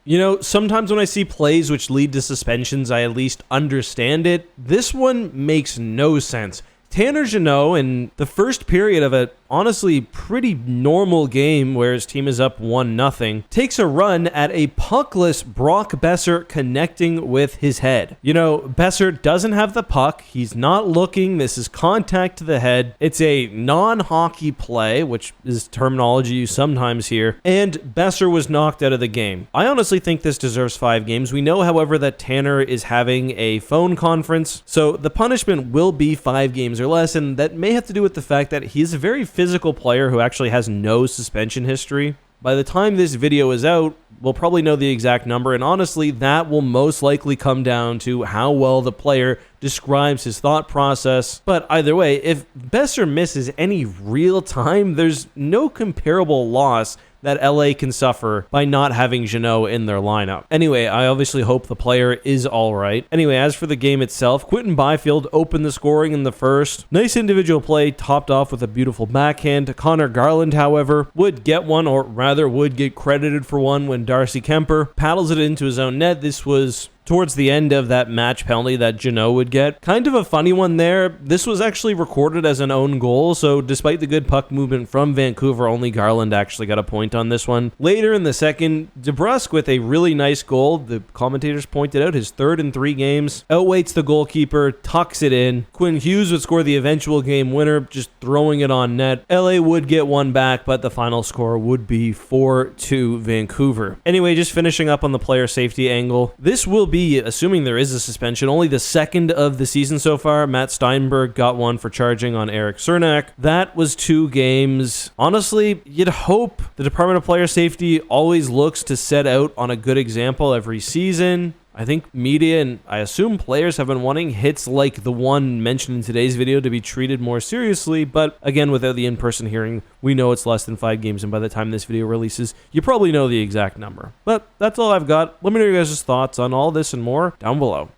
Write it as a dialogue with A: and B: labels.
A: You know, sometimes when I see plays which lead to suspensions, I at least understand it. This one makes no sense. Tanner Jeannot, in the first period of a honestly pretty normal game where his team is up 1-0, takes a run at a puckless Brock Boeser connecting with his head. You know, Boeser doesn't have the puck. He's not looking. This is contact to the head. It's a non-hockey play, which is terminology you sometimes hear, and Boeser was knocked out of the game. I honestly think this deserves 5 games. We know, however, that Tanner is having a phone conference, so the punishment will be 5 games or less, and that may have to do with the fact that he's a very physical player who actually has no suspension history. By the time this video is out, we'll probably know the exact number, and honestly, that will most likely come down to how well the player describes his thought process. But either way, if Boeser misses any real time, there's no comparable loss that LA can suffer by not having Jeannot in their lineup. Anyway, I obviously hope the player is all right. Anyway, as for the game itself, Quinton Byfield opened the scoring in the first. Nice individual play, topped off with a beautiful backhand. Connor Garland, however, would get one, or rather would get credited for one, when Darcy Kemper paddles it into his own net. This was towards the end of that match penalty that Jeannot would get. Kind of a funny one there. This was actually recorded as an own goal, so despite the good puck movement from Vancouver, only Garland actually got a point on this one. Later in the second, DeBrusk with a really nice goal. The commentators pointed out his 3rd in 3 games. Outweights the goalkeeper, tucks it in. Quinn Hughes would score the eventual game winner, just throwing it on net. LA would get one back, but the final score would be 4-2 Vancouver. Anyway, just finishing up on the player safety angle. This will be, assuming there is a suspension, only the 2nd of the season so far. Matt Steinberg got one for charging on Eric Cernak. That was 2 games. Honestly, you'd hope the Department of Player Safety always looks to set out on a good example every season. I think media and I assume players have been wanting hits like the one mentioned in today's video to be treated more seriously, but again, without the in-person hearing, we know it's less than 5 games, and by the time this video releases, you probably know the exact number. But that's all I've got. Let me know your guys' thoughts on all this and more down below.